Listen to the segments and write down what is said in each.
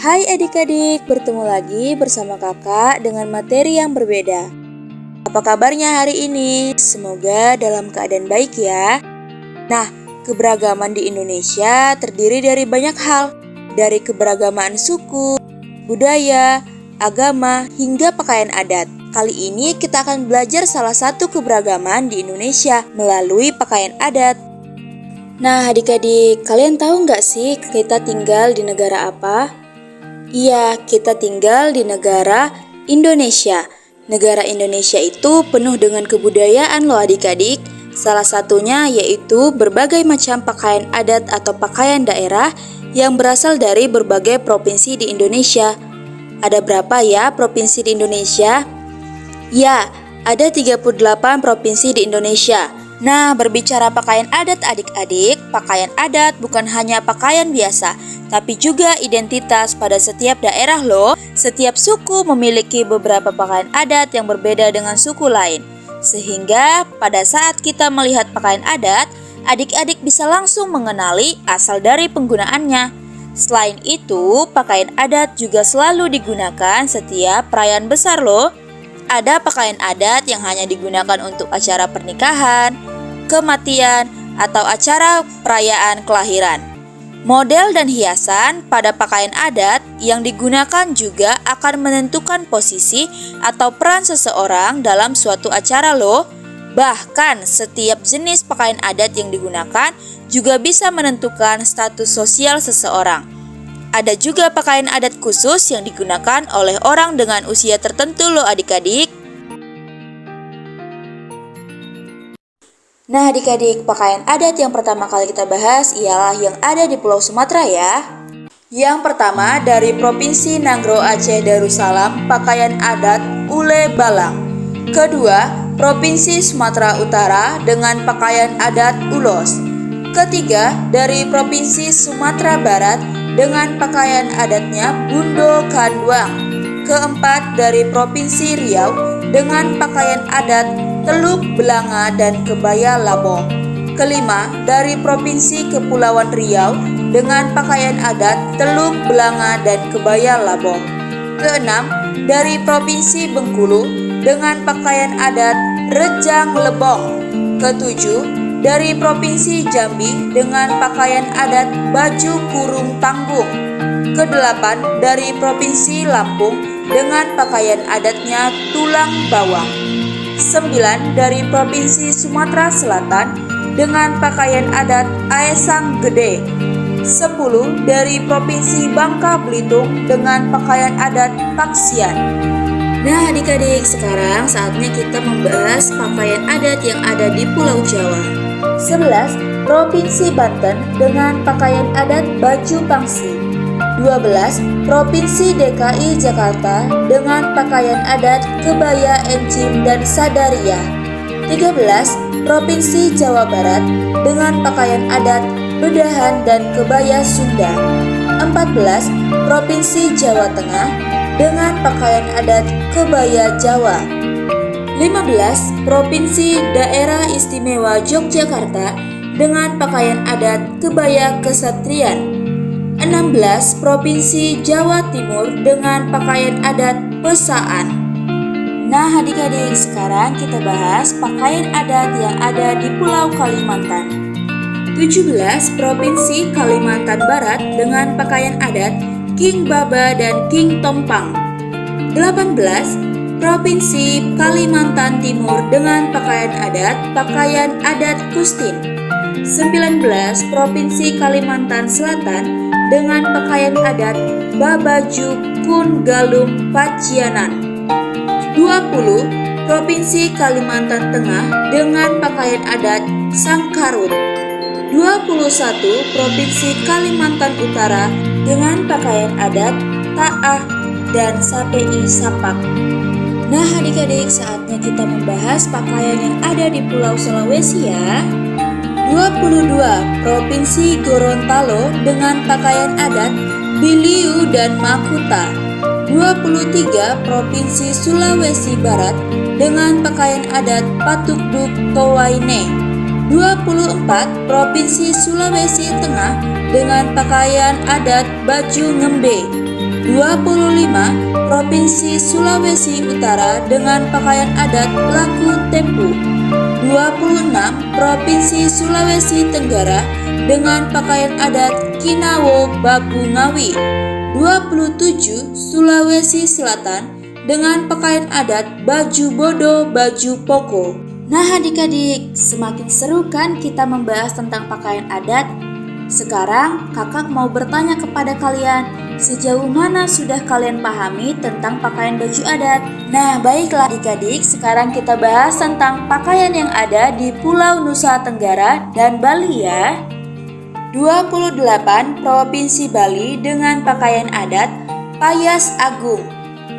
Hai adik-adik, bertemu lagi bersama kakak dengan materi yang berbeda. Apa kabarnya hari ini? Semoga dalam keadaan baik ya. Nah, keberagaman di Indonesia terdiri dari banyak hal, dari keberagaman suku, budaya, agama, hingga pakaian adat. Kali ini kita akan belajar salah satu keberagaman di Indonesia melalui pakaian adat. Nah adik-adik, kalian tahu nggak sih kita tinggal di negara apa? Iya, kita tinggal di negara Indonesia. Negara Indonesia itu penuh dengan kebudayaan loh adik-adik. Salah satunya yaitu berbagai macam pakaian adat atau pakaian daerah yang berasal dari berbagai provinsi di Indonesia. Ada berapa ya provinsi di Indonesia? Ya, ada 38 provinsi di Indonesia. Nah, berbicara pakaian adat adik-adik, pakaian adat bukan hanya pakaian biasa, tapi juga identitas pada setiap daerah loh. Setiap suku memiliki beberapa pakaian adat yang berbeda dengan suku lain. Sehingga pada saat kita melihat pakaian adat, adik-adik bisa langsung mengenali asal dari penggunaannya. Selain itu, pakaian adat juga selalu digunakan setiap perayaan besar loh. Ada pakaian adat yang hanya digunakan untuk acara pernikahan, kematian, atau acara perayaan kelahiran. Model dan hiasan pada pakaian adat yang digunakan juga akan menentukan posisi atau peran seseorang dalam suatu acara loh. Bahkan setiap jenis pakaian adat yang digunakan juga bisa menentukan status sosial seseorang. Ada juga pakaian adat khusus yang digunakan oleh orang dengan usia tertentu loh adik-adik. Nah adik-adik, pakaian adat yang pertama kali kita bahas ialah yang ada di Pulau Sumatera ya. Yang pertama dari Provinsi Nanggroe Aceh Darussalam, pakaian adat Ule Balang. Kedua, Provinsi Sumatera Utara dengan pakaian adat Ulos. Ketiga, dari Provinsi Sumatera Barat dengan pakaian adatnya Bundo Kanduang. Keempat, dari Provinsi Riau dengan pakaian adat Teluk Belanga dan Kebaya Laboh. Kelima, dari Provinsi Kepulauan Riau dengan pakaian adat Teluk Belanga dan Kebaya Laboh. Keenam, dari Provinsi Bengkulu dengan pakaian adat Rejang Lebong. Ketujuh, dari Provinsi Jambi dengan pakaian adat Baju Kurung Tanggung. Kedelapan, dari Provinsi Lampung dengan pakaian adatnya Tulang Bawang. 9, dari Provinsi Sumatera Selatan dengan pakaian adat Aesang Gede. 10, dari Provinsi Bangka Belitung dengan pakaian adat Paksian. Nah adik-adik, sekarang saatnya kita membahas pakaian adat yang ada di Pulau Jawa. 11, Provinsi Banten dengan pakaian adat Baju Pangsi. 12, Provinsi DKI Jakarta dengan pakaian adat Kebaya Encim dan Sadaria. 13, Provinsi Jawa Barat dengan pakaian adat Bedahan dan Kebaya Sunda. 14, Provinsi Jawa Tengah dengan pakaian adat Kebaya Jawa. 15, Provinsi Daerah Istimewa Yogyakarta dengan pakaian adat Kebaya Kesatrian. 16, Provinsi Jawa Timur dengan pakaian adat Pesaan. Nah adik-adik, sekarang kita bahas pakaian adat yang ada di Pulau Kalimantan. 17, Provinsi Kalimantan Barat dengan pakaian adat King Baba dan King Tompang. 18, Provinsi Kalimantan Timur dengan pakaian adat Kustin. 19, Provinsi Kalimantan Selatan dengan pakaian adat Babaju Kun Galung Pacianan. 20, Provinsi Kalimantan Tengah dengan pakaian adat Sangkarut. 21, Provinsi Kalimantan Utara dengan pakaian adat Ta'ah dan Sapei Sapak. Nah adik-adik, saatnya kita membahas pakaian yang ada di Pulau Sulawesi ya. 22, Provinsi Gorontalo dengan pakaian adat Biliu dan Makuta. 23, Provinsi Sulawesi Barat dengan pakaian adat Patukduk Towaine. 24, Provinsi Sulawesi Tengah dengan pakaian adat Baju Ngembe. 25. Provinsi Sulawesi Utara dengan pakaian adat laku tempu. 26. Provinsi Sulawesi Tenggara dengan pakaian adat Kinawo Babu Ngawi. 27. Sulawesi Selatan dengan pakaian adat baju bodo baju poko. Nah adik-adik, semakin seru kan kita membahas tentang pakaian adat? Sekarang kakak mau bertanya kepada kalian, sejauh mana sudah kalian pahami tentang pakaian baju adat? Nah baiklah adik-adik, sekarang kita bahas tentang pakaian yang ada di Pulau Nusa Tenggara dan Bali ya. 28. Provinsi Bali dengan pakaian adat Payas Agung.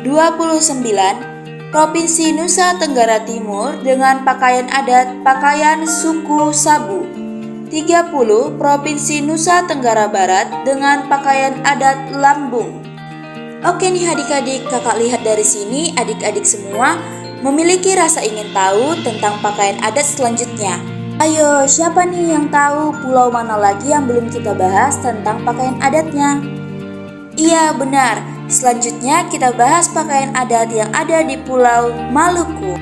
29. Provinsi Nusa Tenggara Timur dengan pakaian adat pakaian suku Sabu. 30. Provinsi Nusa Tenggara Barat dengan pakaian adat Lambung. Oke nih adik-adik, kakak lihat dari sini adik-adik semua memiliki rasa ingin tahu tentang pakaian adat selanjutnya. Ayo, siapa nih yang tahu pulau mana lagi yang belum kita bahas tentang pakaian adatnya? Iya, benar. Selanjutnya kita bahas pakaian adat yang ada di Pulau Maluku.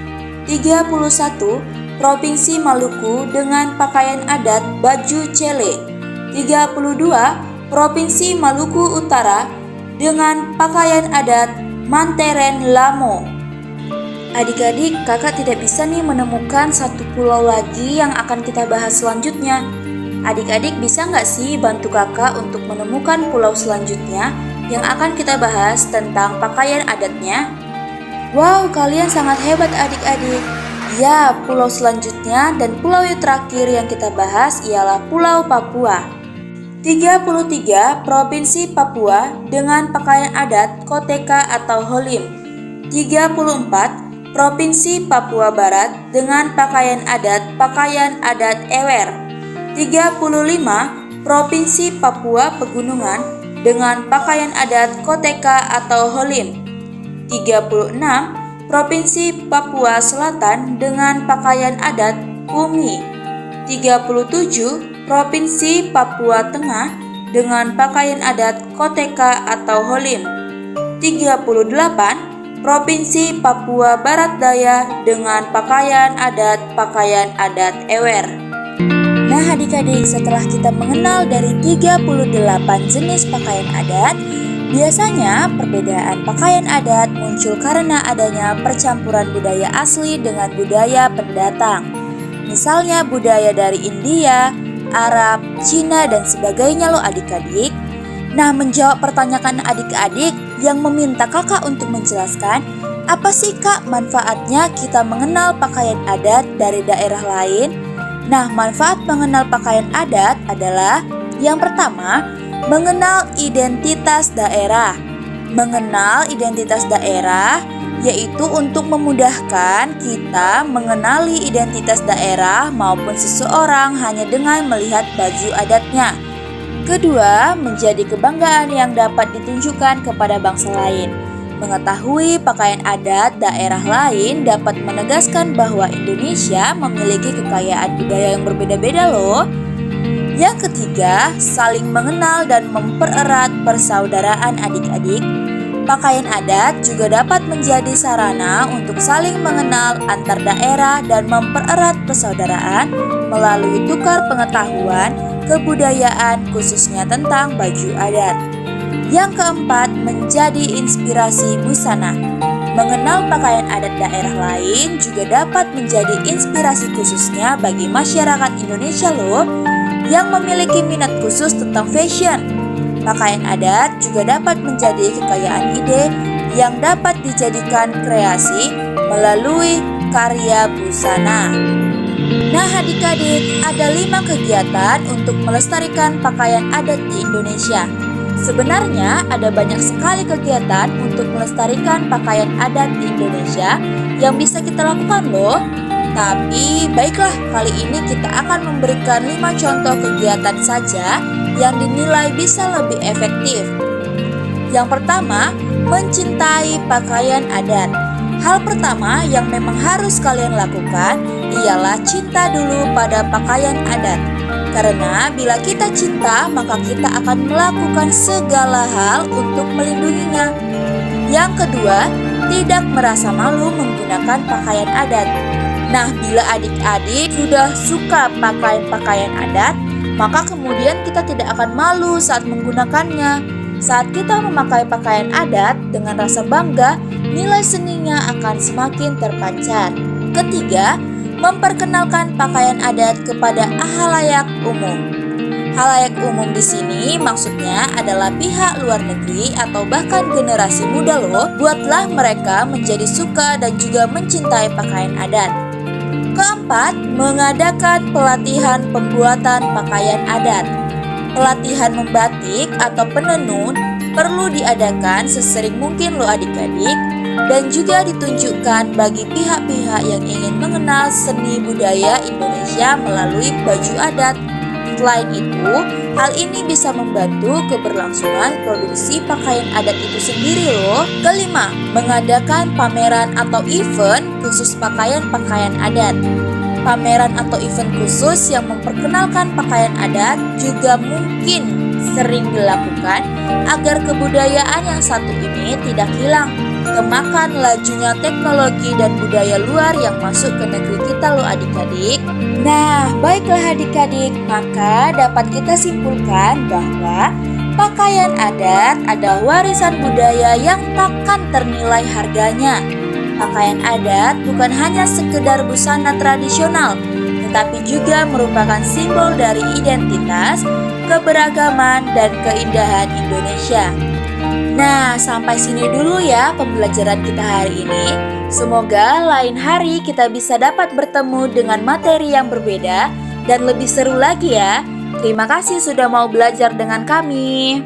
31. Provinsi Maluku dengan pakaian adat baju cele. 32. Provinsi Maluku Utara dengan pakaian adat Manteren Lamo. Adik-adik, kakak tidak bisa nih menemukan satu pulau lagi yang akan kita bahas selanjutnya. Adik-adik bisa nggak sih bantu kakak untuk menemukan pulau selanjutnya yang akan kita bahas tentang pakaian adatnya? Wow, kalian sangat hebat adik-adik. Ya, pulau selanjutnya dan pulau yang terakhir yang kita bahas ialah Pulau Papua. 33. Provinsi Papua dengan pakaian adat Koteka atau Holim. 34. Provinsi Papua Barat dengan pakaian adat Ewer. 35. Provinsi Papua Pegunungan dengan pakaian adat Koteka atau Holim. 36. Provinsi Papua Selatan dengan pakaian adat Pumi. 37. Provinsi Papua Tengah dengan pakaian adat Koteka atau Holim. 38. Provinsi Papua Barat Daya dengan pakaian adat Ewer. Nah adik-adik, setelah kita mengenal dari 38 jenis pakaian adat, biasanya perbedaan pakaian adat muncul karena adanya percampuran budaya asli dengan budaya pendatang. Misalnya budaya dari India, Arab, Cina, dan sebagainya loh adik-adik. Nah, menjawab pertanyaan adik-adik yang meminta kakak untuk menjelaskan, apa sih kak manfaatnya kita mengenal pakaian adat dari daerah lain? Nah, manfaat mengenal pakaian adat adalah yang pertama, mengenal identitas daerah. Mengenal identitas daerah yaitu untuk memudahkan kita mengenali identitas daerah maupun seseorang hanya dengan melihat baju adatnya. Kedua, menjadi kebanggaan yang dapat ditunjukkan kepada bangsa lain. Mengetahui pakaian adat daerah lain dapat menegaskan bahwa Indonesia memiliki kekayaan budaya yang berbeda-beda loh. Yang ketiga, saling mengenal dan mempererat persaudaraan adik-adik. Pakaian adat juga dapat menjadi sarana untuk saling mengenal antar daerah dan mempererat persaudaraan melalui tukar pengetahuan kebudayaan khususnya tentang baju adat. Yang keempat, menjadi inspirasi busana. Mengenal pakaian adat daerah lain juga dapat menjadi inspirasi khususnya bagi masyarakat Indonesia loh yang memiliki minat khusus tentang fashion. Pakaian adat juga dapat menjadi kekayaan ide yang dapat dijadikan kreasi melalui karya busana. Nah adik-adik, ada 5 kegiatan untuk melestarikan pakaian adat di Indonesia. Sebenarnya ada banyak sekali kegiatan untuk melestarikan pakaian adat di Indonesia yang bisa kita lakukan loh. Tapi baiklah, kali ini kita akan memberikan 5 contoh kegiatan saja yang dinilai bisa lebih efektif. Yang pertama, mencintai pakaian adat. Hal pertama yang memang harus kalian lakukan ialah cinta dulu pada pakaian adat. Karena bila kita cinta, maka kita akan melakukan segala hal untuk melindunginya. Yang kedua, tidak merasa malu menggunakan pakaian adat. Nah, bila adik-adik sudah suka pakaian-pakaian adat, maka kemudian kita tidak akan malu saat menggunakannya. Saat kita memakai pakaian adat dengan rasa bangga, nilai seninya akan semakin terpancar. Ketiga, memperkenalkan pakaian adat kepada halayak umum. Halayak umum di sini maksudnya adalah pihak luar negeri atau bahkan generasi muda loh. Buatlah mereka menjadi suka dan juga mencintai pakaian adat. Keempat, mengadakan pelatihan pembuatan pakaian adat. Pelatihan membatik atau penenun perlu diadakan sesering mungkin loh adik-adik, dan juga ditunjukkan bagi pihak-pihak yang ingin mengenal seni budaya Indonesia melalui baju adat. Selain itu, hal ini bisa membantu keberlangsungan produksi pakaian adat itu sendiri loh. Kelima, mengadakan pameran atau event khusus pakaian-pakaian adat. Pameran atau event khusus yang memperkenalkan pakaian adat juga mungkin sering dilakukan agar kebudayaan yang satu ini tidak hilang kemakan lajunya teknologi dan budaya luar yang masuk ke negeri kita loh adik-adik. Nah, baiklah adik-adik, maka dapat kita simpulkan bahwa pakaian adat adalah warisan budaya yang takkan ternilai harganya. Pakaian adat bukan hanya sekedar busana tradisional, tetapi juga merupakan simbol dari identitas, keberagaman, dan keindahan Indonesia. Nah, sampai sini dulu ya pembelajaran kita hari ini. Semoga lain hari kita bisa dapat bertemu dengan materi yang berbeda dan lebih seru lagi ya. Terima kasih sudah mau belajar dengan kami.